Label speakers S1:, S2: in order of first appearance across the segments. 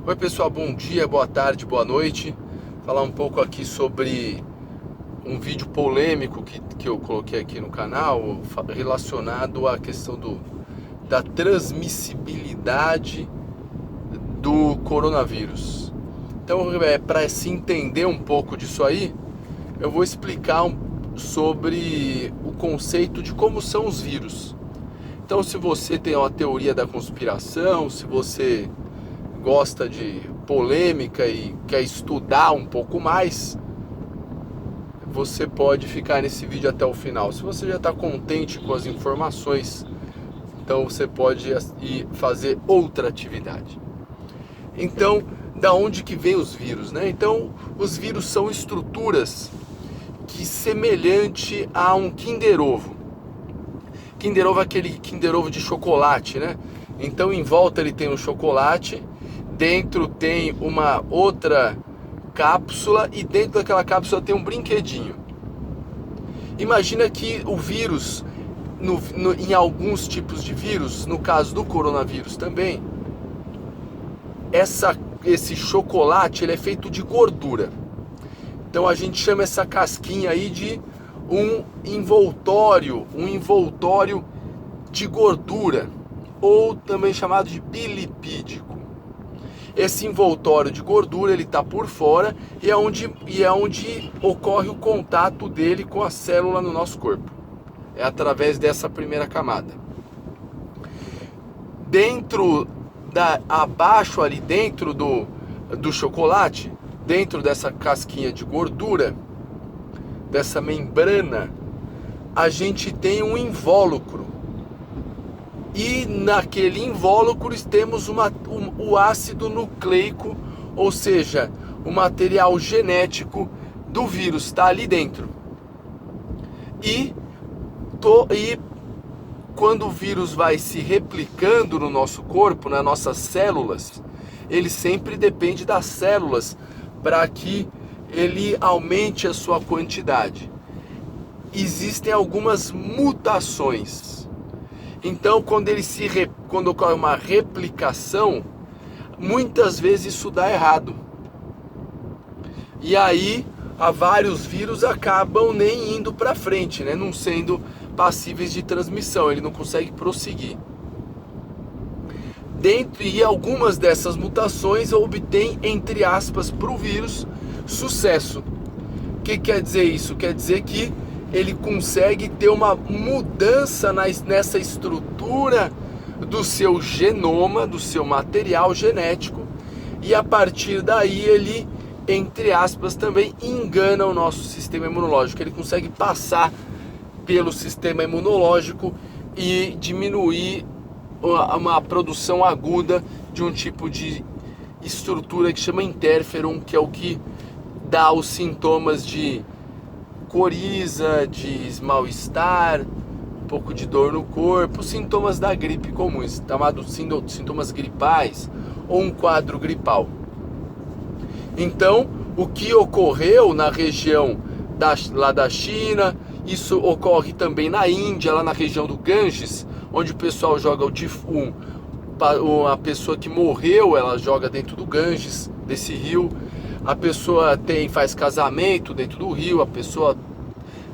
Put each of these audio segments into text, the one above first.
S1: Oi pessoal, bom dia, boa tarde, boa noite. Falar um pouco aqui sobre um vídeo polêmico que eu coloquei aqui no canal relacionado à questão da transmissibilidade do coronavírus. Então, para se entender um pouco disso aí, eu vou explicar sobre o conceito de como são os vírus. Então, se você tem uma teoria da conspiração, se você gosta de polêmica e quer estudar um pouco mais, você pode ficar nesse vídeo até o final. Se você já está contente com as informações, então você pode ir fazer outra atividade. Então, da onde que vem os vírus, né? Então, os vírus são estruturas que semelhante a um Kinder Ovo. Kinder Ovo é aquele Kinder Ovo de chocolate, né? Então, em volta ele tem um chocolate, dentro tem uma outra cápsula e dentro daquela cápsula tem um brinquedinho. Imagina que o vírus, em alguns tipos de vírus, no caso do coronavírus também, esse chocolate ele é feito de gordura. Então a gente chama essa casquinha aí de um envoltório de gordura, ou também chamado de bilipídico. Esse envoltório de gordura ele está por fora e é onde ocorre o contato dele com a célula no nosso corpo. É através dessa primeira camada. Abaixo ali dentro do chocolate, dentro dessa casquinha de gordura, dessa membrana, a gente tem um invólucro. E naquele invólucro temos o ácido nucleico, ou seja, o material genético do vírus está ali dentro. E quando o vírus vai se replicando no nosso corpo, nas nossas células, ele sempre depende das células para que ele aumente a sua quantidade. Existem algumas mutações. Então, quando ocorre uma replicação, muitas vezes isso dá errado. E aí, vários vírus acabam nem indo para frente, né? Não sendo passíveis de transmissão, ele não consegue prosseguir. E algumas dessas mutações obtêm, entre aspas, para o vírus, sucesso. O que quer dizer isso? Quer dizer que ele consegue ter uma mudança nessa estrutura do seu genoma, do seu material genético, e a partir daí ele, entre aspas, também engana o nosso sistema imunológico. Ele consegue passar pelo sistema imunológico e diminuir uma produção aguda de um tipo de estrutura que chama interferon, que é o que dá os sintomas de coriza, de mal-estar, um pouco de dor no corpo, sintomas da gripe comuns, chamados sintomas gripais ou um quadro gripal. Então, o que ocorreu na região lá da China, isso ocorre também na Índia, lá na região do Ganges, onde o pessoal joga a pessoa que morreu, ela joga dentro do Ganges, desse rio. A pessoa faz casamento dentro do rio,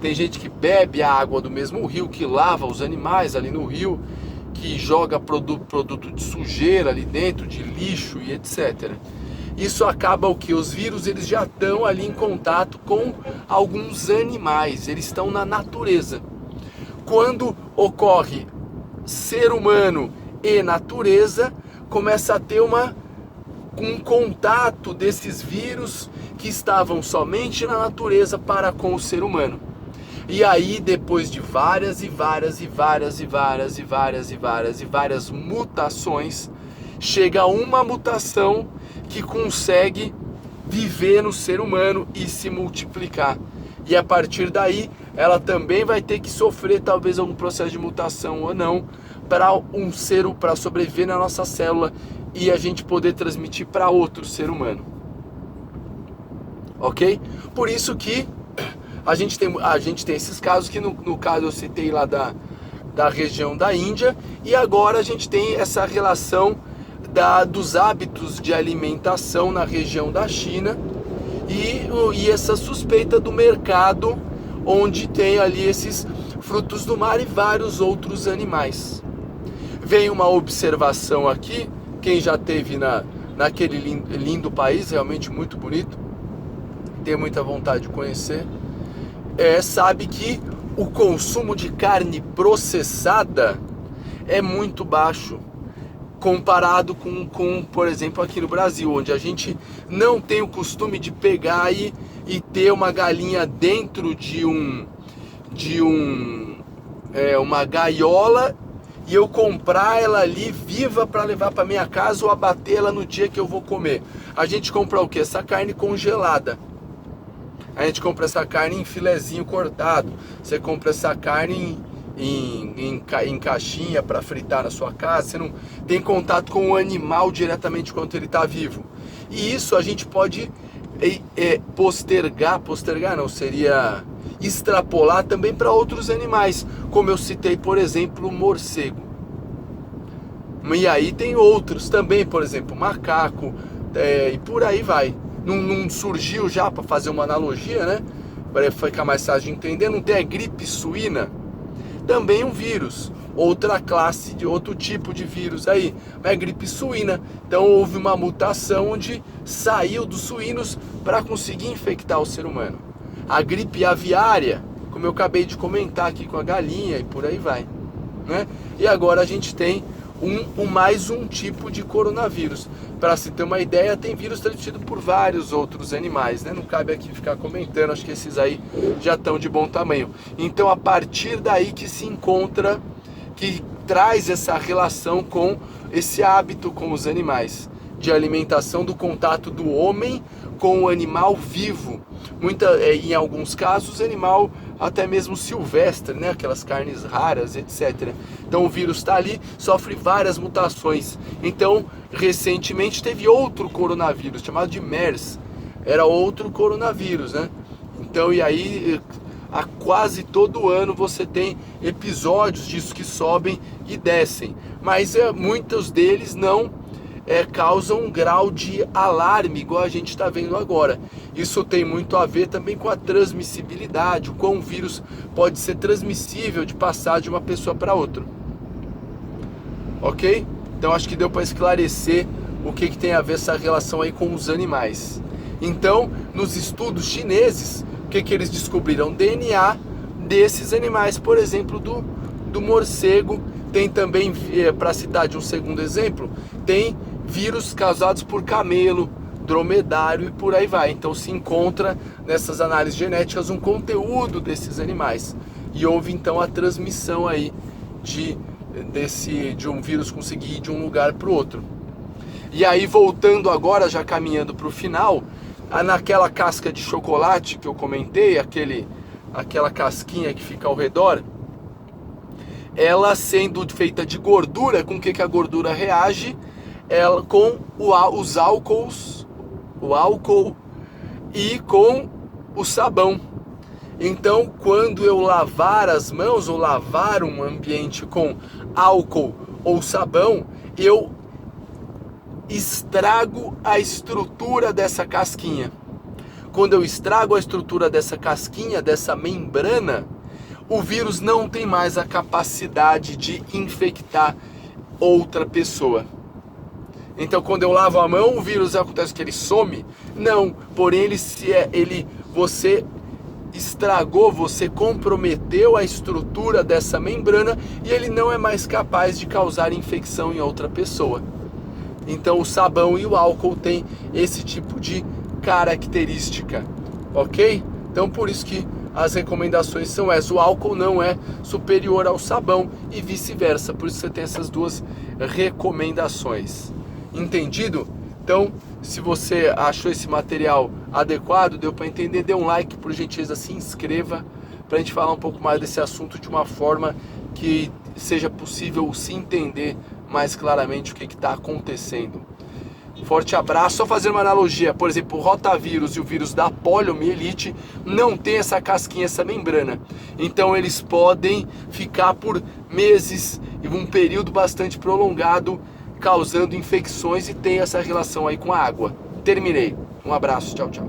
S1: tem gente que bebe a água do mesmo rio, que lava os animais ali no rio, que joga produto de sujeira ali dentro, de lixo e etc. Isso acaba o que? Os vírus eles já estão ali em contato com alguns animais, eles estão na natureza. Quando ocorre ser humano e natureza, começa a ter um contato desses vírus que estavam somente na natureza para com o ser humano. E aí, depois de várias mutações, chega uma mutação que consegue viver no ser humano e se multiplicar. E a partir daí, ela também vai ter que sofrer talvez algum processo de mutação ou não, para sobreviver na nossa célula e a gente poder transmitir para outro ser humano. Ok? Por isso que a gente tem esses casos que no caso eu citei lá da região da Índia, e agora a gente tem essa relação dos hábitos de alimentação na região da China e essa suspeita do mercado onde tem ali esses frutos do mar e vários outros animais. Vem uma observação aqui, quem já esteve naquele lindo país, realmente muito bonito, tem muita vontade de conhecer, sabe que o consumo de carne processada é muito baixo, comparado com, por exemplo, aqui no Brasil, onde a gente não tem o costume de pegar e ter uma galinha dentro de uma gaiola e eu comprar ela ali viva para levar para minha casa ou abater ela no dia que eu vou comer. A gente compra o que? Essa carne congelada. A gente compra essa carne em filezinho cortado. Você compra essa carne em caixinha para fritar na sua casa. Você não tem contato com o animal diretamente enquanto ele está vivo. E isso a gente pode postergar não, seria extrapolar também para outros animais, como eu citei, por exemplo, o morcego. E aí tem outros também, por exemplo, macaco, e por aí vai. Não surgiu já, para fazer uma analogia, né? Para ficar mais fácil de entender, não tem a gripe suína? Também um vírus, outra classe, de outro tipo de vírus aí, é gripe suína. Então houve uma mutação onde saiu dos suínos para conseguir infectar o ser humano. A gripe aviária, como eu acabei de comentar aqui com a galinha e por aí vai, né? E agora a gente tem mais um tipo de coronavírus. Para se ter uma ideia, tem vírus transmitido por vários outros animais, né? Não cabe aqui ficar comentando, acho que esses aí já estão de bom tamanho. Então, a partir daí que se encontra, que traz essa relação com esse hábito com os animais, de alimentação, do contato do homem com o animal vivo. Em alguns casos, animal até mesmo silvestre, né? Aquelas carnes raras, etc. Então o vírus está ali, sofre várias mutações. Então, recentemente teve outro coronavírus, chamado de MERS. Era outro coronavírus, né? Então, e aí, a quase todo ano você tem episódios disso que sobem e descem. Mas muitos deles não causam um grau de alarme, igual a gente está vendo agora. Isso tem muito a ver também com a transmissibilidade, o quão o vírus pode ser transmissível de passar de uma pessoa para outra. Ok? Então acho que deu para esclarecer o que tem a ver essa relação aí com os animais. Então, nos estudos chineses, o que eles descobriram? DNA desses animais, por exemplo, do morcego. Tem também, para citar de um segundo exemplo, tem vírus causados por camelo, dromedário e por aí vai. Então se encontra nessas análises genéticas um conteúdo desses animais. E houve então a transmissão aí de um vírus conseguir ir de um lugar para o outro. E aí, voltando agora, já caminhando para o final, naquela casca de chocolate que eu comentei, aquela casquinha que fica ao redor, ela sendo feita de gordura, com que a gordura reage? Ela com os álcools, o álcool e com o sabão. Então, quando eu lavar as mãos ou lavar um ambiente com álcool ou sabão, eu estrago a estrutura dessa casquinha. Quando eu estrago a estrutura dessa casquinha, dessa membrana, o vírus não tem mais a capacidade de infectar outra pessoa. Então, quando eu lavo a mão, o vírus acontece que ele some? Não, porém você estragou, você comprometeu a estrutura dessa membrana e ele não é mais capaz de causar infecção em outra pessoa. Então, o sabão e o álcool têm esse tipo de característica, ok? Então, por isso que as recomendações são essas. O álcool não é superior ao sabão e vice-versa. Por isso você tem essas duas recomendações. Entendido? Então, se você achou esse material adequado, deu para entender, dê um like, por gentileza, se inscreva, para a gente falar um pouco mais desse assunto de uma forma que seja possível se entender mais claramente o que está acontecendo. Forte abraço. Só fazer uma analogia, por exemplo, o rotavírus e o vírus da poliomielite não tem essa casquinha, essa membrana. Então eles podem ficar por meses e um período bastante prolongado causando infecções e tem essa relação aí com a água. Terminei. Um abraço, tchau, tchau.